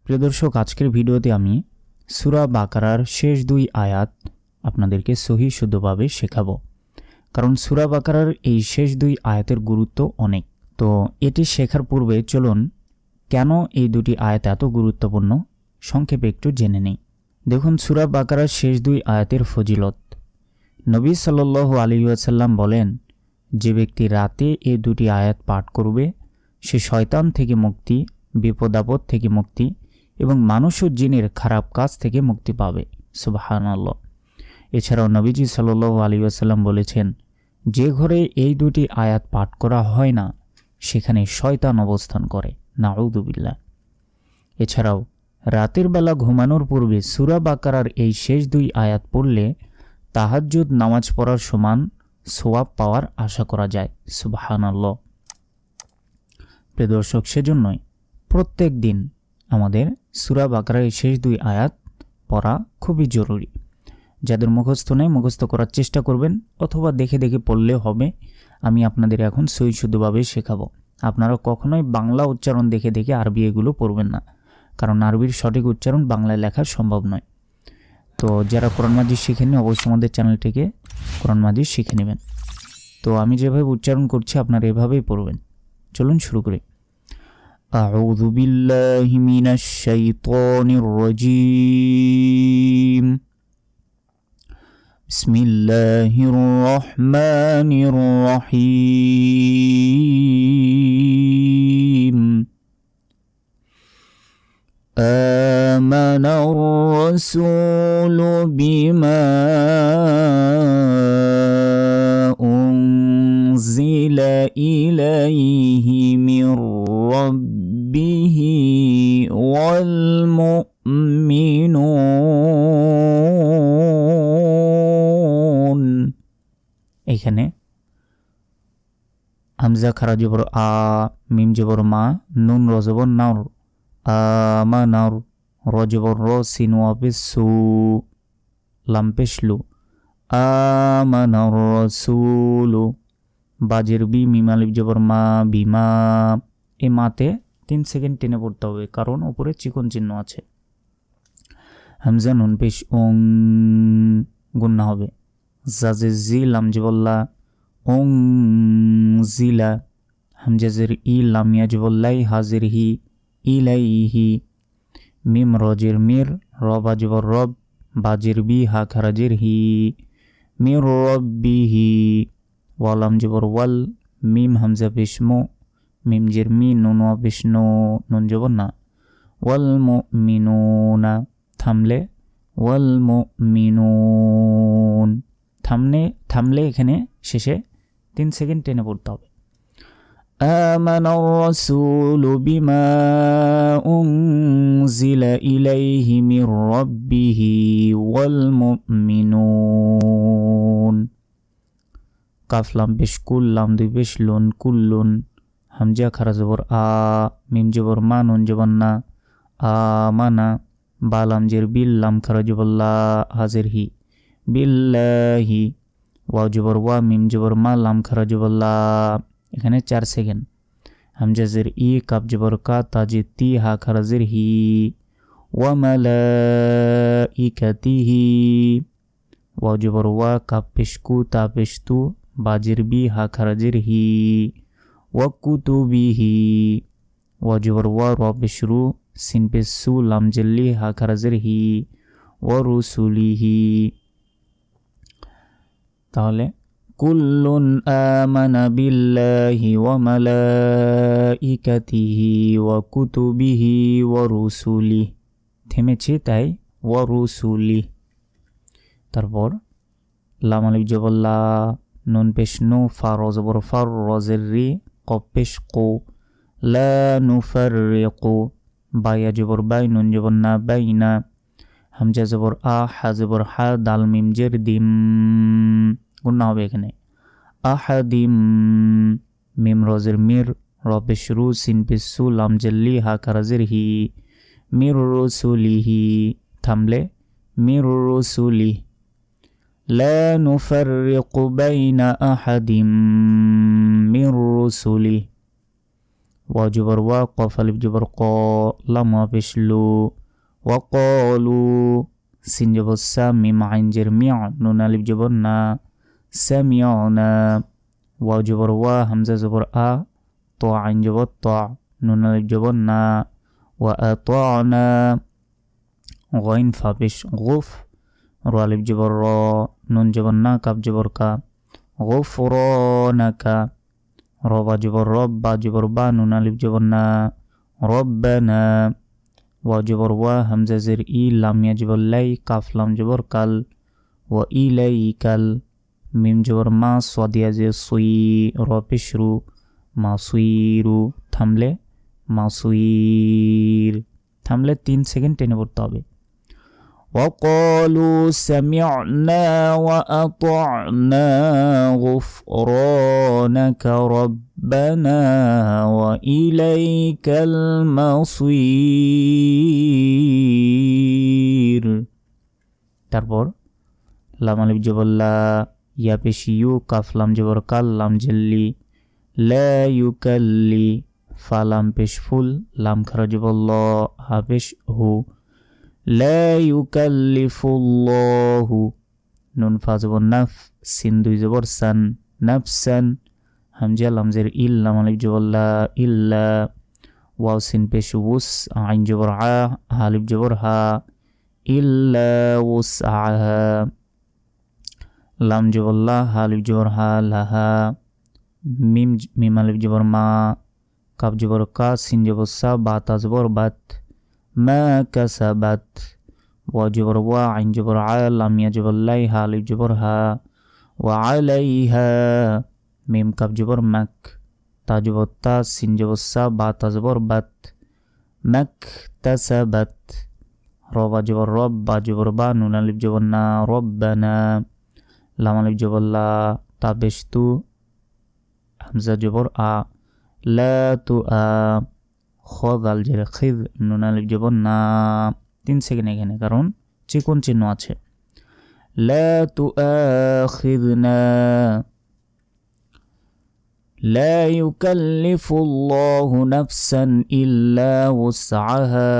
প্রিয় দর্শক, আজকের ভিডিওতে আমি সূরা বাকারার শেষ 2 আয়াত আপনাদেরকে সহি শুদ্ধভাবে শেখাবো। কারণ সূরা বাকারার এই শেষ 2 আয়াতের গুরুত্ব অনেক। তো এটি শেখার পূর্বে চলুন কেন এই 2টি আয়াত এত গুরুত্বপূর্ণ সংক্ষেপে একটু জেনে নেই। দেখুন, সূরা বাকারার শেষ 2 আয়াতের ফজিলত। নবী সাল্লাল্লাহু আলাইহি ওয়াসাল্লাম বলেন, যে ব্যক্তি রাতে এই 2টি আয়াত পাঠ করবে সে শয়তান থেকে মুক্তি, বিপদ-আপদ থেকে মুক্তি এবং মানুষ ও জিনের খারাপ কাজ থেকে মুক্তি পাবে। সুবহানাল্লাহ। এছাড়াও নবীজি সাল্লাল্লাহু আলাইহি ওয়াসাল্লাম বলেছেন, যে ঘরে এই 2টি আয়াত পাঠ করা হয় না সেখানে শয়তান অবস্থান করে। নাউযুবিল্লাহ। এছাড়াও রাতের বেলা ঘুমানোর পূর্বে সূরা বাকারার এই শেষ 2 আয়াত পড়লে তাহাজ্জুদ নামাজ পড়ার সমান সওয়াব পাওয়ার আশা করা যায়। সুবহানাল্লাহ। প্রিয় দর্শক, সেজন্যই প্রত্যেক দিন আমাদের সূরা বাকারার এই শেষ 2 আয়াত পড়া খুবই জরুরি। যাদের মুখস্থ নেই মুখস্থ করার চেষ্টা করবেন, অথবা দেখে দেখে পড়লে হবে। আমি আপনাদের এখন সহি শুদ্ধভাবে শেখাবো। আপনারা কখনোই বাংলা উচ্চারণ দেখে দেখে আরবি এগুলো পড়বেন না, কারণ আরবির সঠিক উচ্চারণ বাংলায় লেখা সম্ভব নয়। তো যারা কোরআন মাজিদ শিখেননি অবশ্যই আমাদের চ্যানেলটিকে কোরআন মাজিদ শিখে নেবেন। তো আমি যেভাবে উচ্চারণ করছি আপনারা এভাবেই পড়বেন। চলুন শুরু করি। আউযু বিল্লাহি মিনাশ শাইতানির রাজীম। বিসমিল্লাহির রহমানির রহিম। আমানার রাসূলু বিমা উনজিলা ইলাইহি মির রাব্বিহি ওয়াল মুমিনুন। এখানে হামজা খারা জবর আ, মিম জবর মা, নুন র জবর নার, আমানার, র জবর র, সিন ওয়া পেশ সু, লাম পেশ লু, আমানার রাসূলু, বাজের বি, মিম আলিফ জবর মা, বিমা। এই মাতে 3 সেকেন্ড টেনে পড়তে হবে, কারণ উপরে চিকন চিহ্ন আছে। হামজা নুন পেশ ওং, গুন্না হবে। জাজে জি, লাম জবল্লা, ওং জিলা। হামজাজের ই, লাম ইয়া জবল্লাই, হাজির হি, ইলাইহি। মিম রজের মির, রবা জবর রব, বাজের বি, হা খারাজের হি, মির রব্বিহি। ওয়ালাম জবর ওয়াল, মিম হামজা পেশ মো, মিম জের মি, নুন ওয়া পেশ নো, নুন জবর না। ওয়াল মুমিনুনা, থামলে ওয়াল মুমিনুন। থামলে এখানে শেষে 3 সেকেন্ড টেনে পড়তে হবে। আমানার রাসূলু বিমা উনজিলা ইলাইহি মির রাব্বিহি ওয়াল মুমিনুন। কাফ লাম পেশ কুল, লাম দুই পেশ লুন, কুল্লুন। হামজা খারা জবর আ, মিম জবর মা, নুন জবর না, আমানা। বা লাম জের বিল, লাম খারা জবর লা, হাজির হি, বিল্লাহি। ওয়াও জবর ওয়া, মিম জবর মা, লাম খারা জবর লা। এখানে 4 সেকেন্ড। হামজা জের ই, কাপ জবর কা, তাজে তি, হা খারা জের হি, ওয়া মালাইকাতিহি। ওয়াও জবর ওয়া, কাপ পেশ কু, তা পেশ তু, বাজের বি, হা খারা জের হি, ওয়া কুতুবিহি। ওয়া জবর ওয়া, র পেশ রু, সিন পেশ সু, লাম জেল্লি, হা খারা জের হি, ওয়া রুসুলিহি। তাহলে কুল্লুন আমানা বিল্লাহি ওয়া মালাইকাতিহি ওয়া কুতুবিহি ওয়া রুসুলি। থেমেছি তাই ওয়া রুসুলি। তারপর লাম আলিফ জবর লা, নুন পেশ নু, ফা র জবর ফার, রজের রি, কফ পেশ কো, লা নুফাররিকু। বায়া জবর বাই, নুন জবর না, বাইনা। হামজা জবর আ, হা জবর হা, দাল মিম জের দিম, গুন্না হবে এখানে। আহাদিম। মিম রজের মির, র পেশ রু, সিন পেশ সু, লাম জেল্লি, হা খারাজের হি, মির রসুলিহি। থামলে মির রসুলি। লা নুফাররিকু বাইনা আহাদিম মির রসুলি। ওয়া জবর ওয়া কফ আলিফ জবর ক লাম ওয়া পেশ লু ওয়া কলু সিন জবর সা মিম আইন জের মিয়া নুন আলিফ জবর না সামিউনা ওয়া জবর ওয়া হামজা জবর আ তো আইন জবর ত নুন আলিফ জবর না ওয়া আতানা গাইন ফা পেশ গুফ র আলিফ জবর র নুন জবর না কাফ জবর কা গুফরানাকা র বা জবর রব বা জবর বা নুন আলিফ জবর না রব্বানা ওয়া জবর ওয়া হামজা জের ই লাম ইয়া জবর লাই কাফ লাম জবর কাল ওয়া ইলাইকাল মিম জবর মা সাদিয়া জে সুই র পেশ রু মাসুইরু থামলে মাসুইর থামলে 3 সেকেন্ড টেনে পড়তে হবে وقالوا سمعنا وأطعنا غفرانك ربنا وإليك المصير তারপর লাম আলিফ জবর লা ইয়া পেশ ইউ কাফ লাম জবর কাল লাম জেল্লি লা ইউকাল্লি ফা লাম পেশ ফুল লাম খারা জবর ল হা পেশ হু লা ইউকাল্লিফুল্লাহু নুন ফা জবর নাফ সিন দুই জবর সান নাফসান হামজা লাম জের ইল লাম আলিফ জবর লা ইল্লা ওয়াও সিন পেশ উস আইন জবর আ আলিফ জবর হা ইল্লা উসআহা লাম জবর লা আলিফ জবর হা লাহা মিম আলিফ জবর মা কাফ জবর কা সিন জবর সা বা তা জবর বাত মা কাসাবাত ওয়া জবর ওয়া আইন জবর আ লাম ইয়া জবর লাই হা আলিফ জবর হা ওয়া আলাইহা মিম কাফ জবর মাক তা জবর তা সিন জবর সা বা তা জবর বাত মাক তাসাবাত র বা জবর রব বা জবর বা নুন আলিফ জবর না রব্বানা লাম আলিফ জবর লা তা পেশ তু হামজা জবর আ লা তু আ খ দাল জের খিদ নুন আলিফ জবর না 3 সেকেন্ড এখানে কারণ চিকন চিহ্ন আছে লা তু আখিযনা لا يكلف الله نفسا إلا وسعها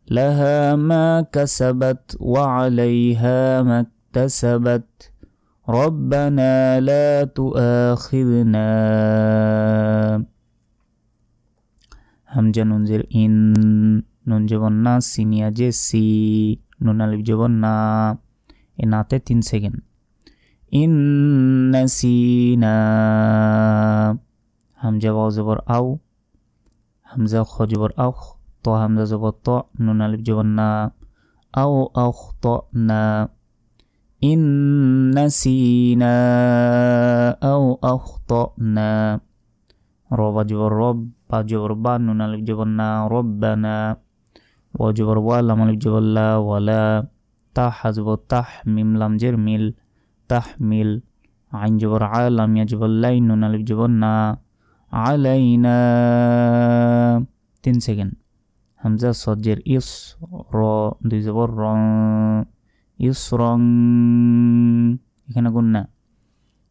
لها ما كسبت وعليها ما اكتسبت ربنا لا تؤاخذنا হামজা নুন জের ইন নুন জবর না সিনিয়া জে সি নুন আলিফ জবর না এ নাতে 3 সেকেন্ড ইন্নাসিনা হামজা ওয়াও জবর আও হামজা খ জবর আও ত হামজা জবর ত নুন আলিফ জবর না আও আখতানা ইন্নাসিনা আও আখতানা র বা জবর রব বা জবর বা নুন আলিফ জবর না রব্বানা ওয়া জবর ওয়া লাম আলিফ জবর লা ওয়ালা তা হাজব তাহ মিম লাম জের মিল তাহমিল আইন জবর আ লাম ইয়া জবর লাই নুন আলিফ জবর না আলাইনা 3 সেকেন্ড হামজা সদ জের ইস র দুই জবর রং ইসরং এখানে গুন্না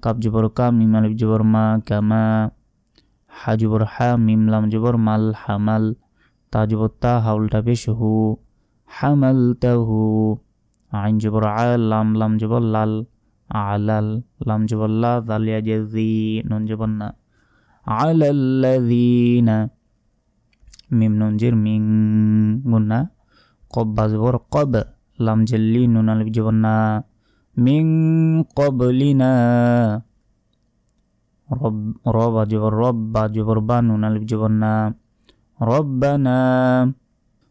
কাফ জবর কা মিম আলিফ জবর মা কামা হা জবর হা মিম লাম জবর মাল হামাল তা জবর তা হাউলটা পেশ হু হামালতাহু আইন জবর আ লাম লাম জবর লাল আলাল লাম জবর লা দালিয়া জেজি নুন জবর না আলাল্লাযীনা মিম নুন জের মিং গুন্না কব বা জবর কব লাম জেল্লি নুন আলিফ জবর না মিং কবলিনা র বা জবর রব বা জবর বা নুন আলিফ জবর না রব্বানা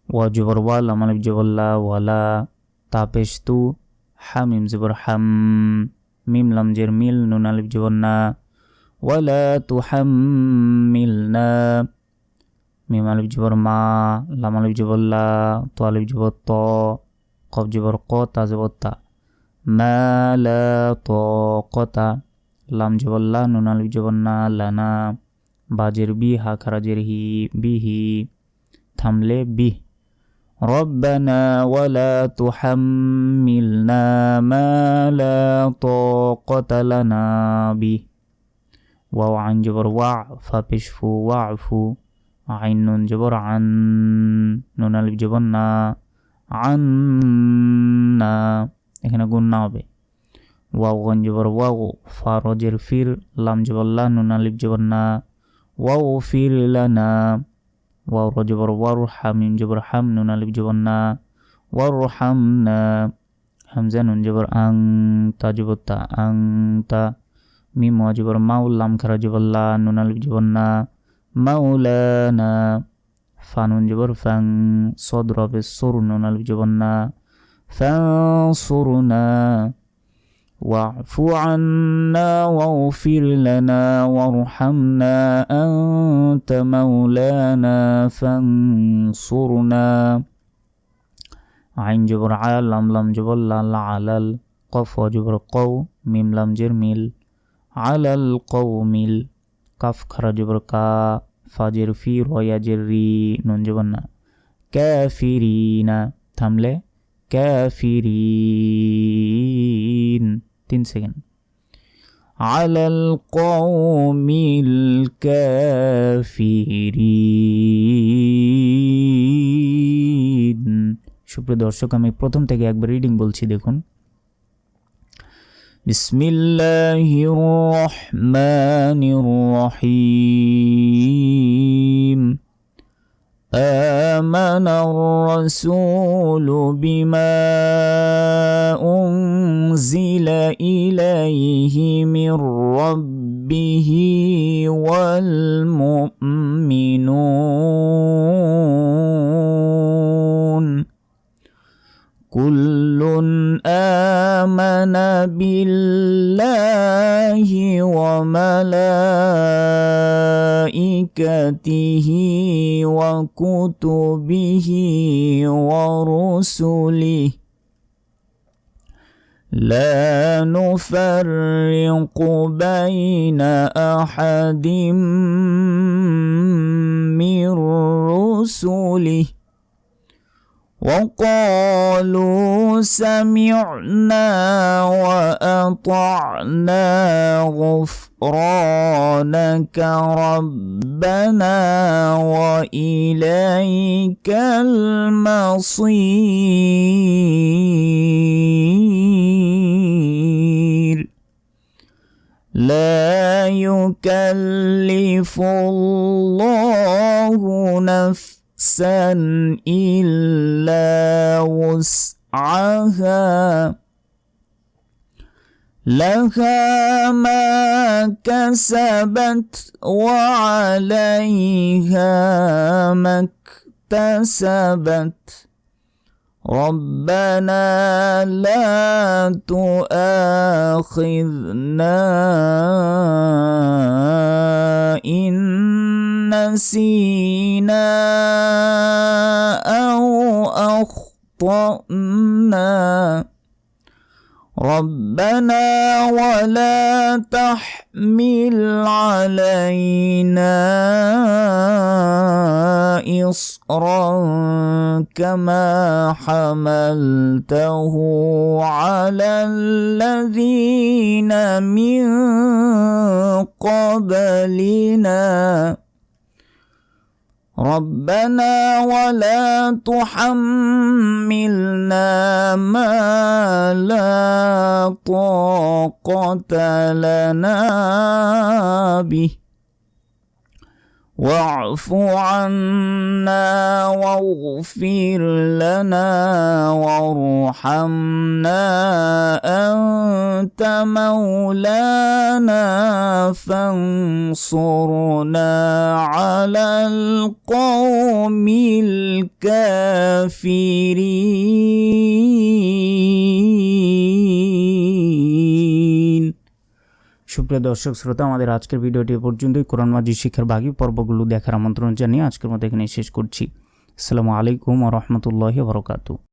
ওয়া জবর ওয়া লাম আলিফ জবর লা ওয়ালা তা পেশ তু হা মিম জবর হাম মিম লাম জের মিল নুন আলিফ জবর না ওয়ালা তুহাম্মিলনা মিম আলিফ জবর মা লাম আলিফ জবর লা তো আলিফ জবর ত কফ জবর ক তা জবর তা মা লা তাকাতা লাম জবর লা নুন আলিফ জবর না লানা বাজের বি হা খারাজের হি বিহি থামলে বি ربنا ولا تحملنا ما لا طاقة لنا به واو عن جبر وع فبشفو وعفو আইন নুন জবর আন, নুন আলিফ জবর না, আন না, এখানে গুণ না হবে। ওয়াও গন জবর ওয়াও, ফা রজের ফির, লাম জবর লা, নুন আলিফ জবর না, ওয়াও ফির লানা। ওয়াও র জবর ওয়ার, হাম মিম জবর হাম, নুন আলিফ জবর না, ওয়ার হাম না। হামজা নুন জবর আং, তা জবর তা, আং তা। মিম ওয়া জবর মাউ, লাম খারা জবর লা, নুন আলিফ জবর না, মাওলানা। ফা নুন জবর ফাং, সদ রবে সুর, নুন আলিফ জবর না, ফানসুরনা। ওয়াফু আন্না ওয়াগফির লানা ওয়ারহামনা আনতা মাওলানা ফানসুরনা। আইন জবর আ, লাম লাম জবর লা, লা আলাল। কফ ওয়া জবর কও, মিম লাম জের মিল, আলাল কওমিল। কাফ খারা জবর কা, ফা জের ফি, র ইয়া জের রি, নুন জবর না, কাফিরিনা। থামলে কাফিরিন, 3 সেকেন্ড। আলাল কওমিল কাফিরিন। সুপ্রিয় দর্শক, আমি প্রথম থেকে একবার রিডিং বলছি, দেখুন। বিসমিল্লাহির রহমানির রহিম। آمن الرسول بما أنزل إليه من ربه والمؤمنون كل آمن بالله وملائكته وكتبه ورسله لا نفرق بين أحد من رسله وقالوا سمعنا وأطعنا غفرانك ربنا وإليك المصير لا يكلف الله نفسا إلا وسعها لها ما كسبت وعليها ما اكتسبت ربنا لا تؤاخذنا إن نسينا أو أخطأنا ربنا ولا تحمل علينا إصرا كما حملته على الذين من قبلنا ربنا ولا تحملنا ما لا طاقة لنا به واعف عنا واغفر لنا وارحمنا أنت مولانا فانصرنا على القوم الكافرين। সুপ্রিয় দর্শক শ্রোতা, আমাদের আজকের ভিডিওটি এ পর্যন্তই। কোরআন মাজিদ শিক্ষার বাকি পর্বগুলো দেখার আমন্ত্রণ জানিয়ে আজকের মতো এখানে শেষ করছি। আসসালামু আলাইকুম ওয়া রাহমাতুল্লাহি ওয়া বারাকাতুহু।